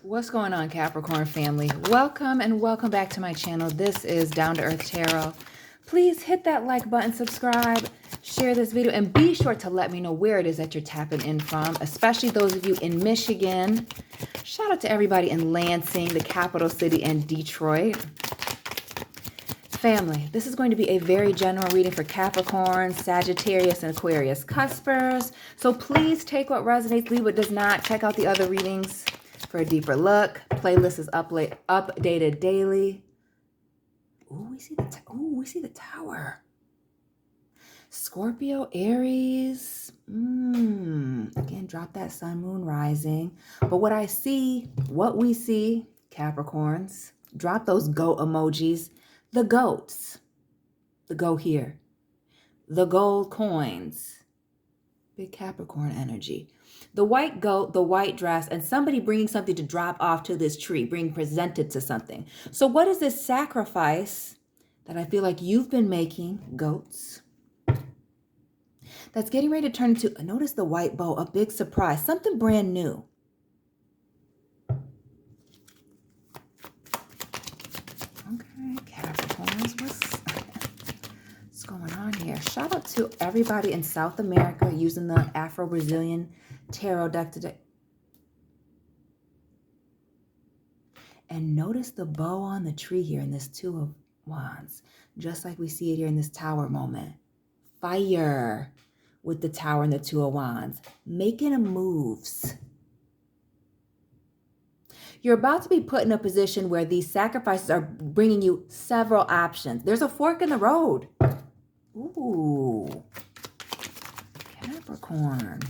What's going on, Capricorn family? Welcome and welcome back to my channel. This is Down to Earth Tarot. Please hit that like button, subscribe, share this video, and be sure to let me know where it is that you're tapping in from, especially those of you in Michigan. Shout out to everybody in Lansing, the capital city, and Detroit. Family, this is going to be a very general reading for Capricorn, Sagittarius, and Aquarius cuspers. So please take what resonates, leave what does not. Check out the other readings for a deeper look. Playlist is updated daily. Ooh, we see the tower. Scorpio, Aries. Again, drop that sun, moon, rising. But what we see, Capricorns, drop those goat emojis. The goats, the go here, the gold coins, big Capricorn energy, the white goat, the white dress, and somebody bringing something to drop off to this tree, being presented to something. So what is this sacrifice that I feel like you've been making, goats, that's getting ready to turn into, notice the white bow, a big surprise, something brand new. What's going on here? Shout out to everybody in South America using the Afro-Brazilian tarot deck today. And notice the bow on the tree here in this Two of Wands, just like we see it here in this Tower moment. Fire with the Tower and the Two of Wands, making moves. You're about to be put in a position where these sacrifices are bringing you several options. There's a fork in the road. Ooh, Capricorn.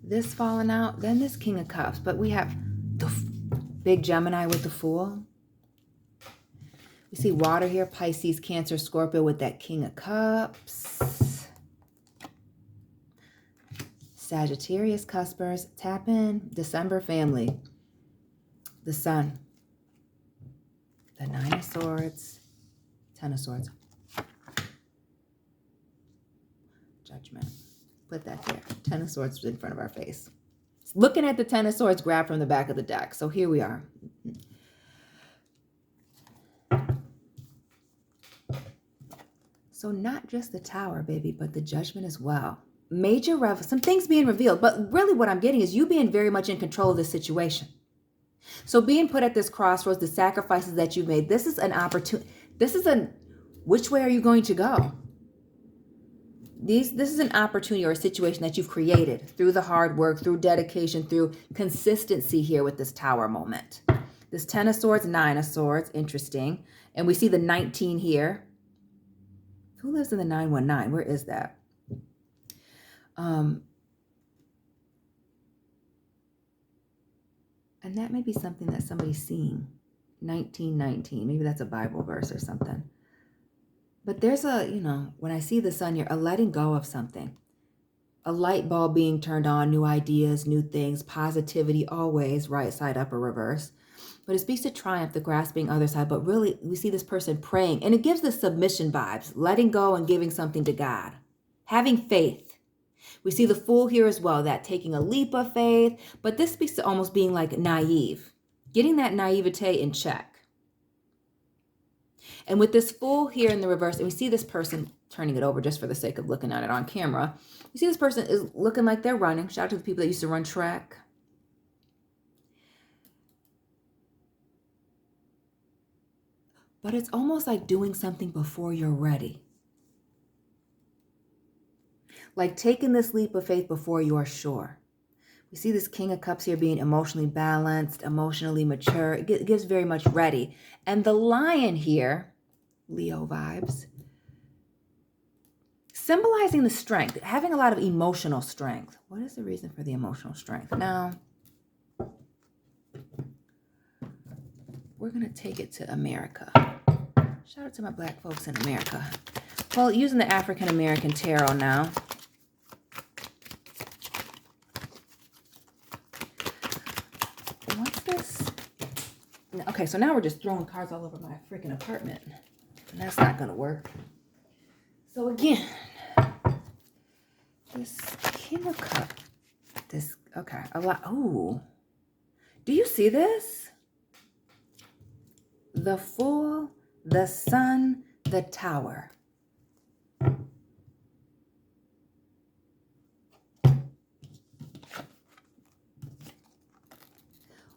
This falling out, then this King of Cups. But we have the big Gemini with the Fool. We see water here, Pisces, Cancer, Scorpio with that King of Cups. Sagittarius cuspers, tap in. December family. The Sun. The Nine of Swords. Ten of Swords. Judgment. Put that there. Ten of Swords in front of our face. Looking at the Ten of Swords grabbed from the back of the deck. So here we are. So not just the Tower, baby, but the Judgment as well. Major some things being revealed, but really what I'm getting is you being very much in control of the situation. So being put at this crossroads, the sacrifices that you made, this is an opportunity. Which way are you going to go? This is an opportunity or a situation that you've created through the hard work, through dedication, through consistency here with this Tower moment. This Ten of Swords, Nine of Swords, interesting. And we see the 19 here. Who lives in the 919? Where is that? And that may be something that somebody's seeing. 1919. Maybe that's a Bible verse or something. But there's when I see the Sun here, a letting go of something. A light bulb being turned on, new ideas, new things, positivity always, right side up or reverse. But it speaks to triumph, the grasping other side. But really, we see this person praying. And it gives the submission vibes. Letting go and giving something to God. Having faith. We see the Fool here as well, that taking a leap of faith. But this speaks to almost being like naive. Getting that naivete in check. And with this Fool here in the reverse, and we see this person turning it over just for the sake of looking at it on camera. You see this person is looking like they're running. Shout out to the people that used to run track. But it's almost like doing something before you're ready. Like taking this leap of faith before you're sure. We see this King of Cups here being emotionally balanced, emotionally mature. It gives very much ready. And the Lion here, Leo vibes, symbolizing the strength, having a lot of emotional strength. What is the reason for the emotional strength? Now, we're going to take it to America. Shout out to my Black folks in America. Well, using the African American tarot now. What's this? Okay, so now we're just throwing cards all over my freaking apartment. And that's not going to work. So again, this King of Cups This, okay, a lot. Oh, do you see this? The Fool, the Sun, the Tower.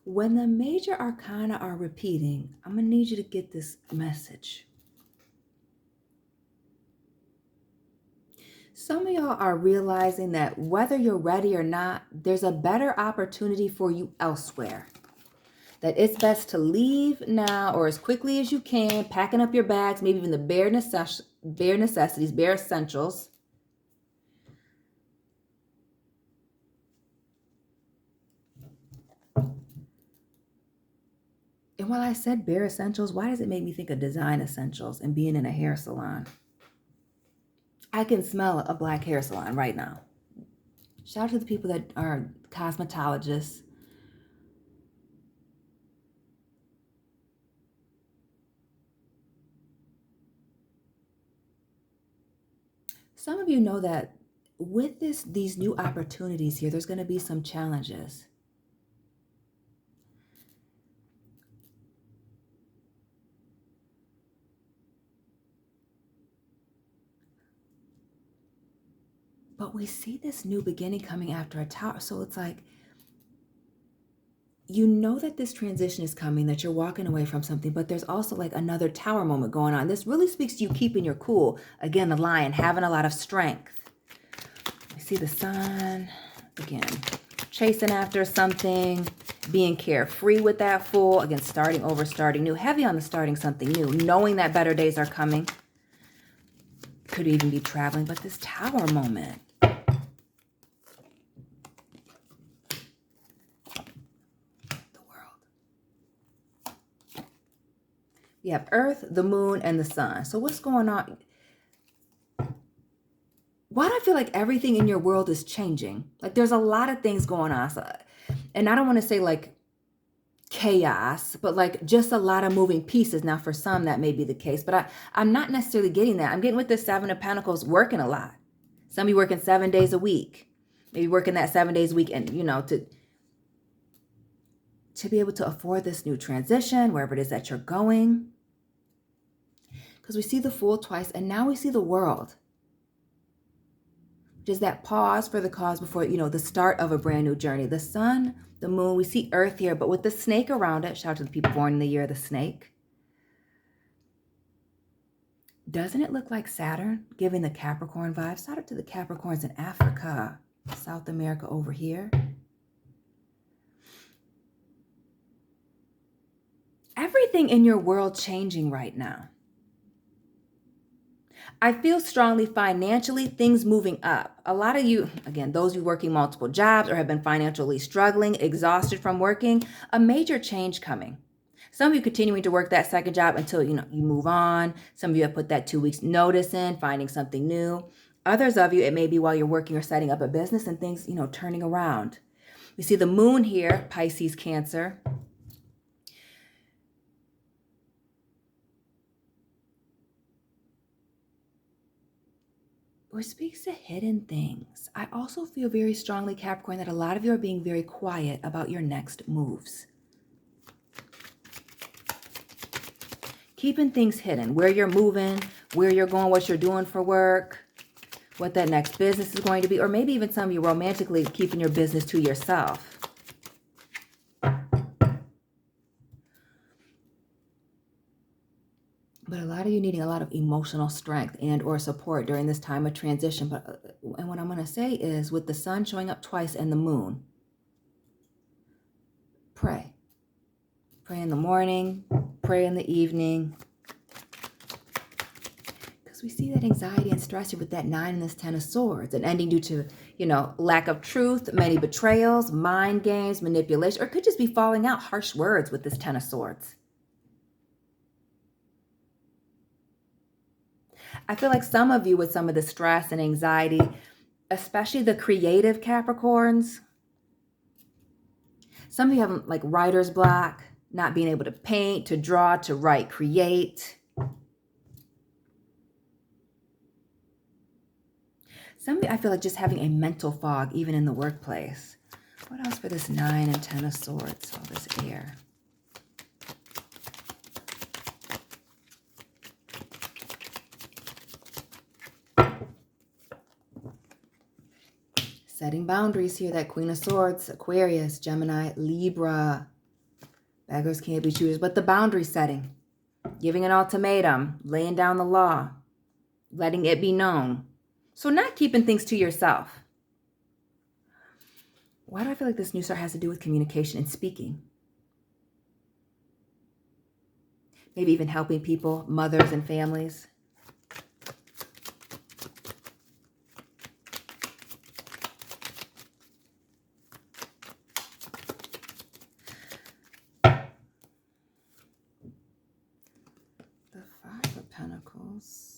When the major arcana are repeating, I'm going to need you to get this message. Some of y'all are realizing that whether you're ready or not, there's a better opportunity for you elsewhere. That it's best to leave now or as quickly as you can, packing up your bags, maybe even the bare necessities, bare essentials. And while I said bare essentials, why does it make me think of design essentials and being in a hair salon? I can smell a black hair salon right now. Shout out to the people that are cosmetologists. Some of you know that with these new opportunities here, there's going to be some challenges. But we see this new beginning coming after a tower. So it's like, you know that this transition is coming, that you're walking away from something, but there's also like another tower moment going on. This really speaks to you keeping your cool. Again, the Lion, having a lot of strength. We see the Sun, again, chasing after something, being carefree with that Fool. Again, starting over, starting new. Heavy on the starting something new, knowing that better days are coming. Could even be traveling, but this Tower moment. You have Earth, the Moon, and the Sun. So what's going on? Why do I feel like everything in your world is changing? Like there's a lot of things going on. So, and I don't want to say like chaos, but like just a lot of moving pieces. Now for some that may be the case, but I'm not necessarily getting that. I'm getting with the Seven of Pentacles working a lot. Some of you working 7 days a week. Maybe working that 7 days a week and, you know, to be able to afford this new transition, wherever it is that you're going. Because we see the Fool twice, and now we see the World. Just that pause for the cause before, you know, the start of a brand new journey. The Sun, the Moon, we see Earth here, but with the snake around it. Shout out to the people born in the year of the snake. Doesn't it look like Saturn, giving the Capricorn vibes? Shout out to the Capricorns in Africa, South America over here. Everything in your world changing right now. I feel strongly financially, things moving up. A lot of you, again, those of you working multiple jobs or have been financially struggling, exhausted from working, a major change coming. Some of you continuing to work that second job until, you know, you move on. Some of you have put that 2 weeks notice in, finding something new. Others of you, it may be while you're working or setting up a business and things, you know, turning around. We see the Moon here, Pisces, Cancer. Which speaks to hidden things. I also feel very strongly, Capricorn, that a lot of you are being very quiet about your next moves. Keeping things hidden, where you're moving, where you're going, what you're doing for work, what that next business is going to be, or maybe even some of you romantically keeping your business to yourself. But a lot of you needing a lot of emotional strength and or support during this time of transition. And what I'm going to say is with the Sun showing up twice and the Moon, pray. Pray in the morning, pray in the evening. Because we see that anxiety and stress here with that 9 and this 10 of Swords. An ending due to, you know, lack of truth, many betrayals, mind games, manipulation, or it could just be falling out, harsh words with this 10 of Swords. I feel like some of you with some of the stress and anxiety, especially the creative Capricorns, some of you have like writer's block, not being able to paint, to draw, to write, create. I feel like just having a mental fog, even in the workplace. What else for this 9 and 10 of Swords? All this air. Setting boundaries here, that Queen of Swords, Aquarius, Gemini, Libra. Beggars can't be choosers, but the boundary setting. Giving an ultimatum, laying down the law, letting it be known. So not keeping things to yourself. Why do I feel like this new start has to do with communication and speaking? Maybe even helping people, mothers and families. The 5 of Pentacles.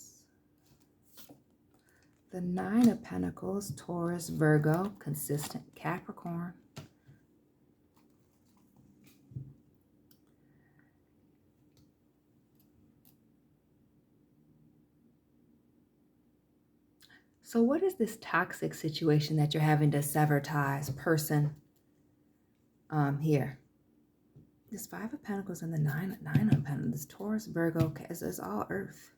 The 9 of Pentacles, Taurus, Virgo, consistent, Capricorn. So what is this toxic situation that you're having to sever ties, person, here? This 5 of Pentacles and the 9 of Pentacles, this Taurus, Virgo, is all earth.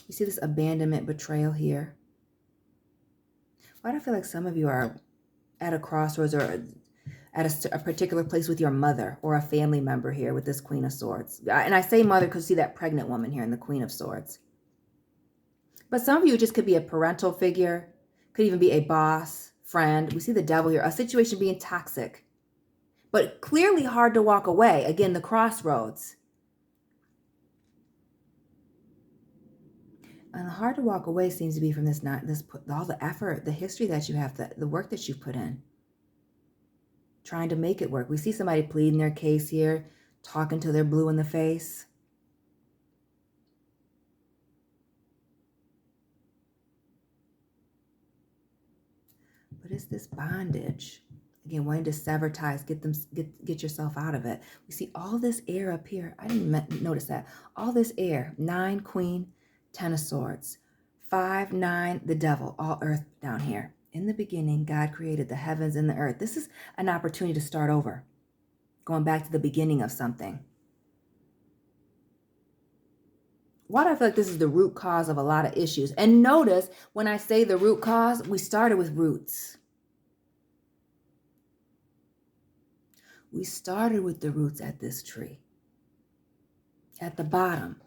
You see this abandonment, betrayal here. Why do I feel like some of you are at a crossroads or at a particular place with your mother or a family member here with this Queen of Swords? And I say mother because see that pregnant woman here in the Queen of Swords. But some of you just could be a parental figure, could even be a boss, friend. We see the Devil here, a situation being toxic, but clearly hard to walk away. Again, the crossroads. And hard to walk away seems to be from all the effort, the history that you have, the work that you put in, trying to make it work. We see somebody pleading their case here, talking till they're blue in the face. But it's this bondage. Again, wanting to sever ties, get yourself out of it. We see all this air up here. I didn't notice that. All this air. 9, Queen, 10 of Swords. 5, 9, the Devil. All earth down here. In the beginning, God created the heavens and the earth. This is an opportunity to start over. Going back to the beginning of something. Why do I feel like this is the root cause of a lot of issues? And notice when I say the root cause, we started with roots. We started with the roots at this tree. At the bottom.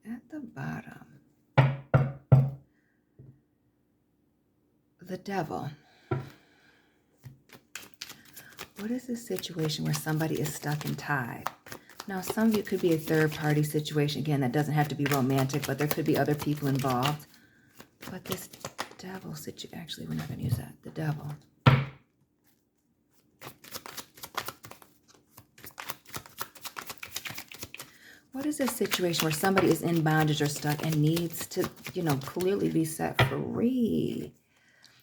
At the bottom. The Devil. What is this situation where somebody is stuck and tied? Now, some of you could be a third-party situation. Again, that doesn't have to be romantic, but there could be other people involved. But this Devil situation, actually, we're not going to use that. The Devil. What is this situation where somebody is in bondage or stuck and needs to, clearly be set free?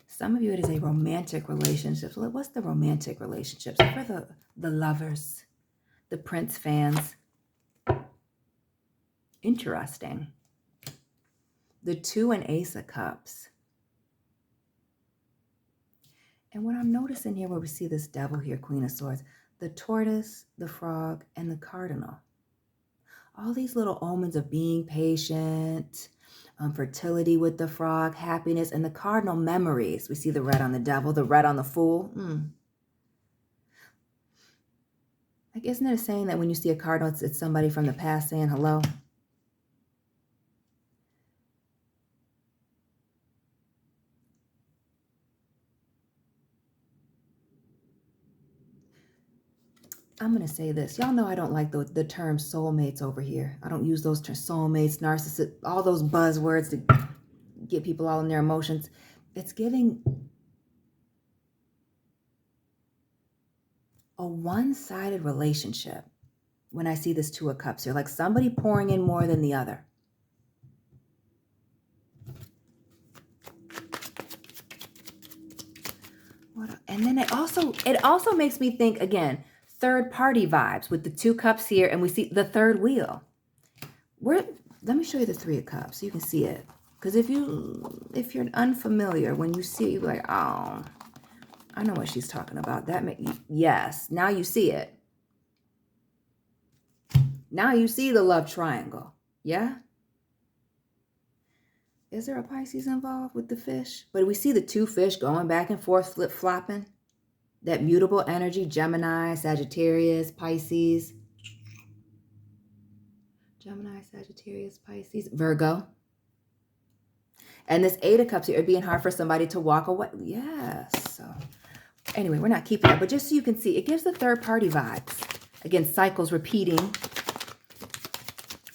Some of you, it is a romantic relationship. So what's the romantic relationship? So for the lovers, the Prince fans. Interesting. The 2 and Ace of Cups. And what I'm noticing here, where we see this Devil here, Queen of Swords, the tortoise, the frog, and the cardinal. All these little omens of being patient, fertility with the frog, happiness, and the cardinal, memories. We see the red on the Devil, the red on the Fool. Like, isn't it a saying that when you see a cardinal, it's somebody from the past saying hello? I'm going to say this. Y'all know I don't like the term soulmates over here. I don't use those terms, soulmates, narcissist, all those buzzwords to get people all in their emotions. It's giving a one-sided relationship when I see this 2 of Cups here. Like somebody pouring in more than the other. And then it also makes me think, again, third party vibes with the 2 cups here, and we see the third wheel. Let me show you the 3 of cups so you can see it. Because if you're unfamiliar, when you see, like, oh, I know what she's talking about. Yes, now you see it. Now you see the love triangle. Yeah? Is there a Pisces involved with the fish? But we see the 2 fish going back and forth, flip-flopping. That mutable energy, Gemini, Sagittarius, Pisces. Gemini, Sagittarius, Pisces, Virgo. And this 8 of cups here, it being hard for somebody to walk away. Yes. So anyway, we're not keeping that. But just so you can see, it gives the third party vibes. Again, cycles repeating.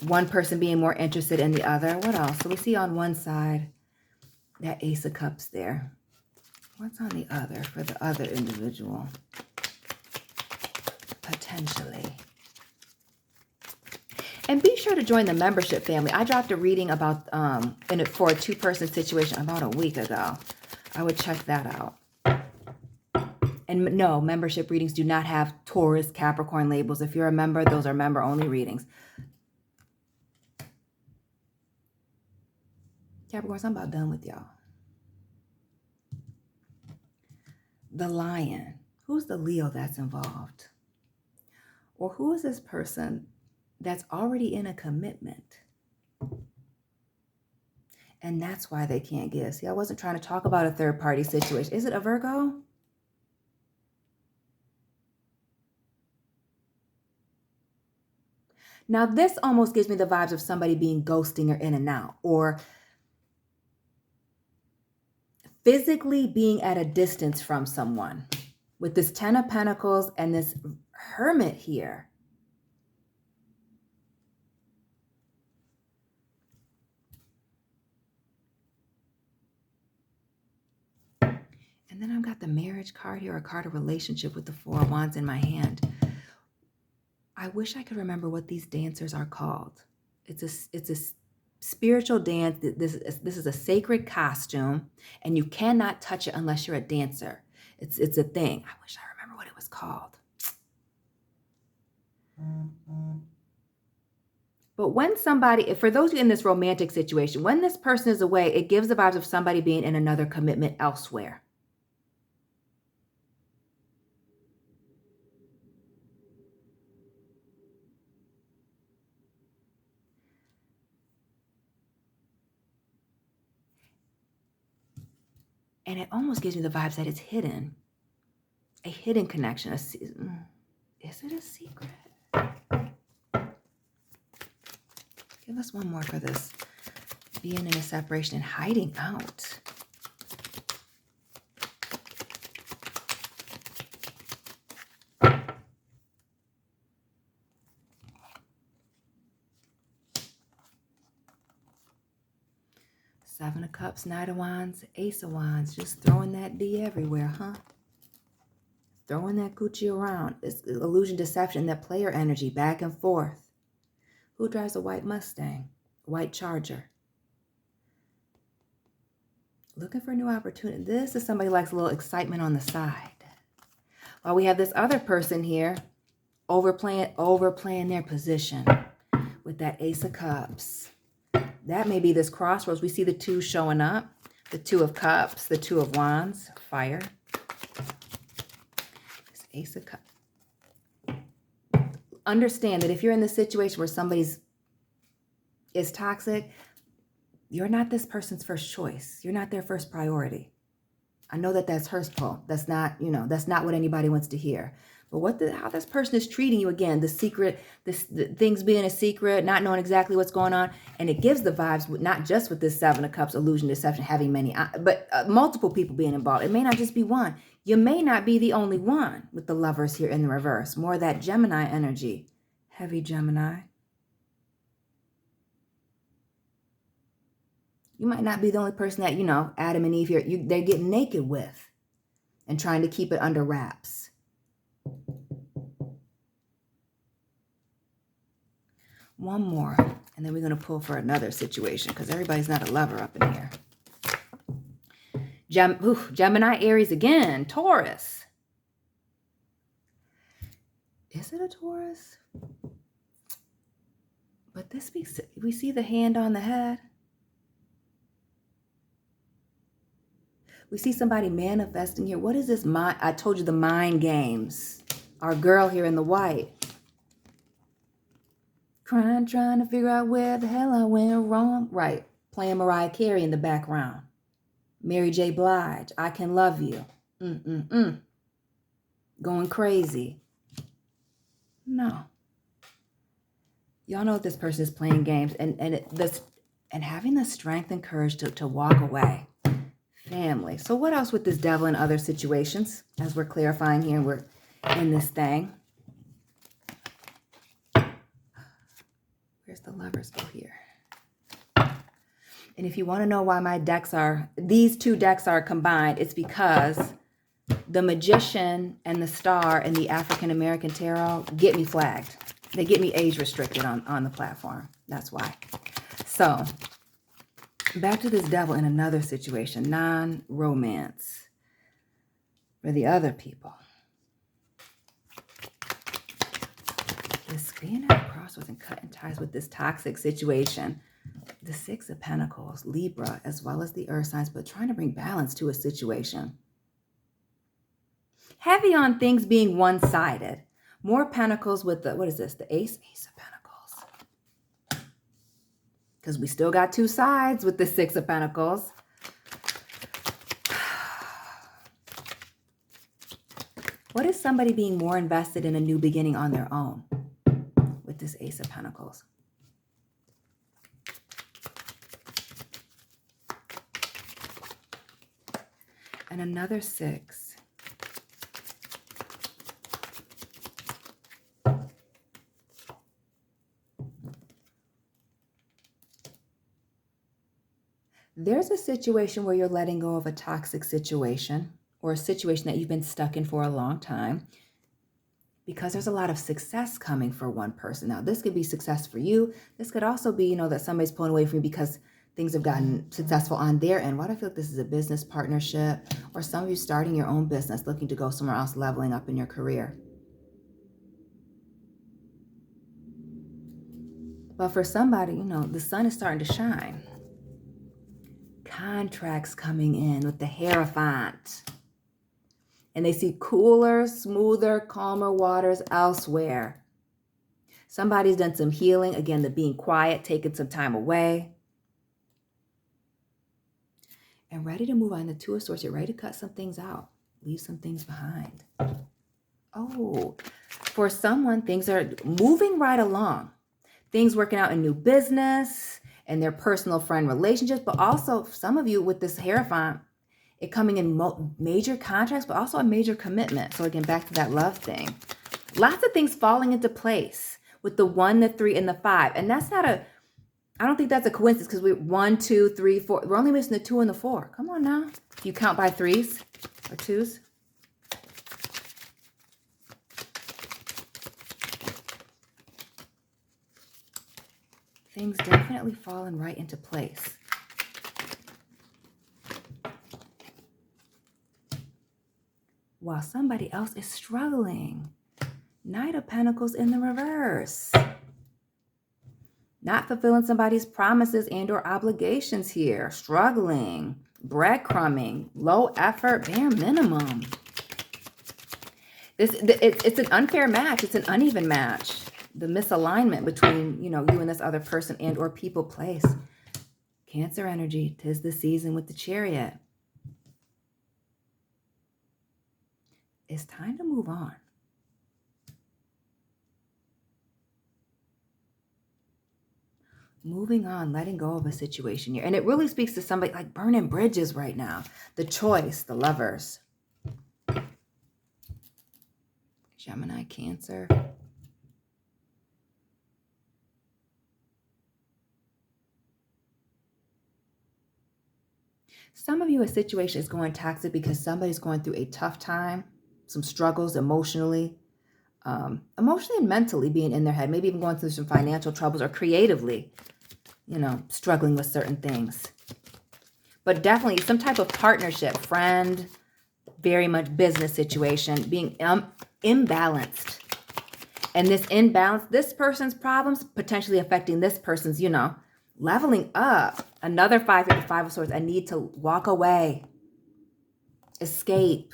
One person being more interested in the other. What else? So we see on one side, that Ace of Cups there. What's on the other for the other individual? Potentially. And be sure to join the membership family. I dropped a reading about for a 2-person situation about a week ago. I would check that out. And no, membership readings do not have Taurus, Capricorn labels. If you're a member, those are member-only readings. Capricorns, I'm about done with y'all. The Lion. Who's the Leo that's involved? Or who is this person that's already in a commitment? And that's why they can't give. See, I wasn't trying to talk about a third-party situation. Is it a Virgo? Now, this almost gives me the vibes of somebody being ghosting or in and out, or physically being at a distance from someone. With this 10 of Pentacles and this Hermit here. And then I've got the marriage card here, a card of relationship with the 4 of Wands in my hand. I wish I could remember what these dancers are called. It's a spiritual dance. This is a sacred costume, and you cannot touch it unless you're a dancer. It's a thing. I wish I remember what it was called. But when somebody, for those of you in this romantic situation, when this person is away, it gives the vibes of somebody being in another commitment elsewhere. And it almost gives me the vibes that it's hidden. A hidden connection. Is it a secret? Give us one more for this. Being in a separation and hiding out. Seven of Cups, Knight of Wands, Ace of Wands. Just throwing that D everywhere, huh? Throwing that Gucci around. It's illusion, deception, that player energy, back and forth. Who drives a white Mustang? White Charger. Looking for a new opportunity. This is somebody who likes a little excitement on the side. While we have this other person here overplaying their position with that Ace of Cups. That may be this crossroads. We see the 2 showing up. The 2 of Cups, the 2 of Wands, fire. This Ace of Cups. Understand that if you're in this situation where somebody's is toxic, you're not this person's first choice. You're not their first priority. I know that that's hurtful. That's not, that's not what anybody wants to hear. But how this person is treating you, again, the secret, the things being a secret, not knowing exactly what's going on. And it gives the vibes, not just with this 7 of Cups, illusion, deception, having many, but multiple people being involved. It may not just be one. You may not be the only one with the Lovers here in the reverse. More of that Gemini energy. Heavy Gemini. You might not be the only person that, Adam and Eve here, they're getting naked with and trying to keep it under wraps. One more, and then we're going to pull for another situation because everybody's not a lover up in here. Gemini, Aries again, Taurus. Is it a Taurus? But this speaks, we see the hand on the head. We see somebody manifesting here. What is this? I told you the mind games. Our girl here in the white. Trying to figure out where the hell I went wrong. Right. Playing Mariah Carey in the background. Mary J. Blige, I Can Love You. Going crazy. No. Y'all know this person is playing games and having the strength and courage to walk away. Family. So what else with this devil in other situations? As we're clarifying here, we're in this thing. Where's the Lovers? Go here. And if you want to know why these two decks are combined, it's because the Magician and the Star and the African American Tarot get me flagged. They get me age restricted on the platform. That's why. So back to this devil in another situation, non-romance for the other people. This being at a crossroads and cutting ties with this toxic situation. The Six of Pentacles, Libra, as well as the Earth signs, but trying to bring balance to a situation. Heavy on things being one-sided. More Pentacles with the, what is this? The Ace of Pentacles. Because we still got two sides with the Six of Pentacles. What is somebody being more invested in a new beginning on their own with this Ace of Pentacles? And another six. There's a situation where you're letting go of a toxic situation or a situation that you've been stuck in for a long time because there's a lot of success coming for one person. Now, this could be success for you. This could also be, that somebody's pulling away from you because things have gotten successful on their end. Why do I feel like this is a business partnership or some of you starting your own business, looking to go somewhere else, leveling up in your career? But for somebody, the sun is starting to shine. Contracts coming in with the Hierophant. And they see cooler, smoother, calmer waters elsewhere. Somebody's done some healing. Again, the being quiet, taking some time away. And ready to move on. The Two of Swords, you're ready to cut some things out. Leave some things behind. Oh, for someone, things are moving right along. Things working out in new business and their personal friend relationships. But also, some of you with this Hierophant, it coming in major contracts, but also a major commitment. So again, back to that love thing. Lots of things falling into place with the 1, the 3, and the 5. And that's not I don't think that's a coincidence because we're 1, 2, 3, 4. We're only missing the 2 and the 4. Come on now. If you count by 3s or 2s. Things definitely falling right into place. While somebody else is struggling. Knight of Pentacles in the reverse. Not fulfilling somebody's promises and or obligations here. Struggling. Breadcrumbing. Low effort. Bare minimum. It's an unfair match. It's an uneven match. The misalignment between, you and this other person and or people, place. Cancer energy. 'Tis the season with the Chariot. It's time to move on. Moving on, letting go of a situation here. And it really speaks to somebody like burning bridges right now. The Choice, the Lovers. Gemini, Cancer. Some of you, a situation is going toxic because somebody's going through a tough time, some struggles emotionally. Emotionally and mentally being in their head, maybe even going through some financial troubles or creatively, struggling with certain things. But definitely some type of partnership, friend, very much business situation, being imbalanced. And this imbalance, this person's problems potentially affecting this person's, you know, leveling up. Another five of swords. I need to walk away, escape,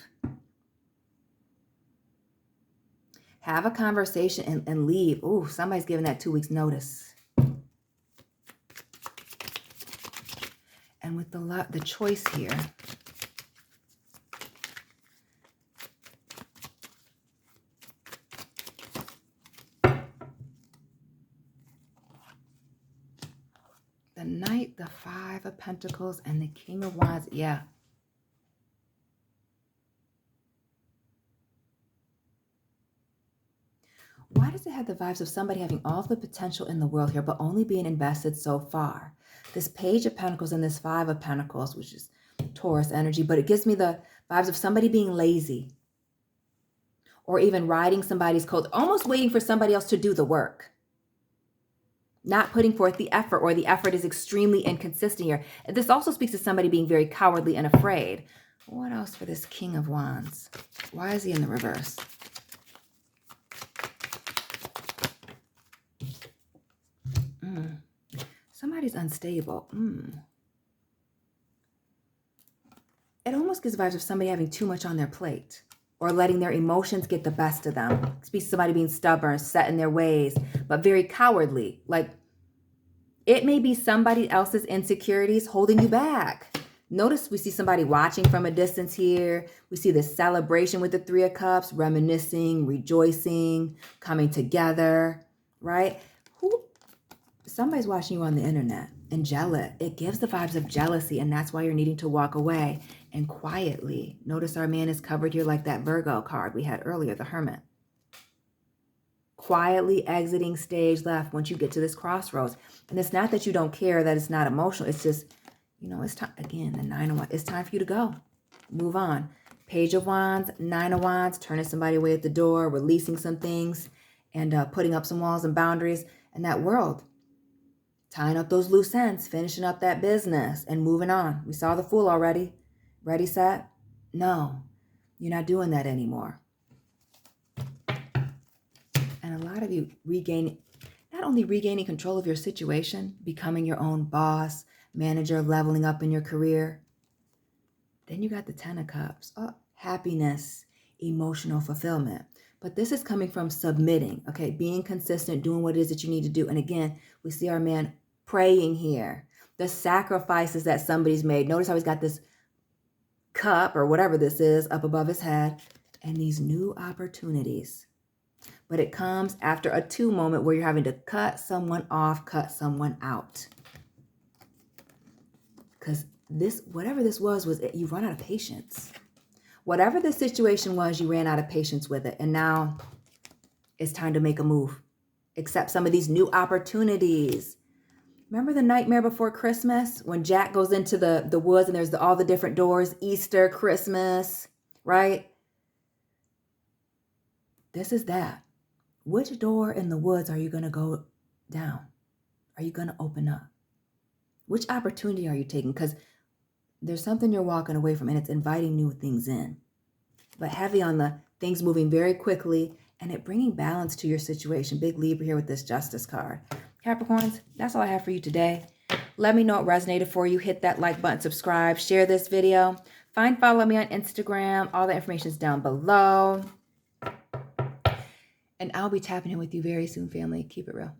have a conversation and leave. Ooh, somebody's giving that 2 weeks notice. And with the choice here, the Knight, the Five of Pentacles, and the King of Wands. Yeah. Why does it have the vibes of somebody having all the potential in the world here, but only being invested so far? This Page of Pentacles and this Five of Pentacles, which is Taurus energy, but it gives me the vibes of somebody being lazy or even riding somebody's coat, almost waiting for somebody else to do the work. Not putting forth the effort, or the effort is extremely inconsistent here. This also speaks to somebody being very cowardly and afraid. What else for this King of Wands? Why is he in the reverse? Somebody's unstable. It almost gives vibes of somebody having too much on their plate or letting their emotions get the best of them. It speaks to somebody being stubborn, set in their ways, but very cowardly. Like it may be somebody else's insecurities holding you back. Notice we see somebody watching from a distance here. We see this celebration with the Three of Cups, reminiscing, rejoicing, coming together, right? Somebody's watching you on the internet and jealous. It gives the vibes of jealousy, and that's why you're needing to walk away and quietly. Notice our man is covered here like that Virgo card we had earlier, the Hermit. Quietly exiting stage left once you get to this crossroads. And it's not that you don't care, that it's not emotional. It's just, you know, it's time. Again, the Nine of Wands. It's time for you to go. Move on. Page of Wands, Nine of Wands, turning somebody away at the door, releasing some things, and putting up some walls and boundaries in that world. Tying up those loose ends, finishing up that business, and moving on. We saw the Fool already. Ready, set? No, you're not doing that anymore. And a lot of you not only regaining control of your situation, becoming your own boss, manager, leveling up in your career. Then you got the Ten of Cups. Oh, happiness, emotional fulfillment. But this is coming from submitting, okay? Being consistent, doing what it is that you need to do. And again, we see our man praying here. The sacrifices that somebody's made. Notice how he's got this cup or whatever this is up above his head. And these new opportunities. But it comes after a two moment where you're having to cut someone off, cut someone out. Because this, whatever this was you run out of patience. Whatever the situation was, you ran out of patience with it. And now it's time to make a move. Accept some of these new opportunities. Remember the Nightmare Before Christmas? When Jack goes into the woods and there's all the different doors. Easter, Christmas, right? This is that. Which door in the woods are you going to go down? Are you going to open up? Which opportunity are you taking? Because there's something you're walking away from and it's inviting new things in. But heavy on the things moving very quickly and it bringing balance to your situation. Big Libra here with this Justice card. Capricorns, that's all I have for you today. Let me know what resonated for you. Hit that like button, subscribe, share this video. Follow me on Instagram. All the information is down below. And I'll be tapping in with you very soon, family. Keep it real.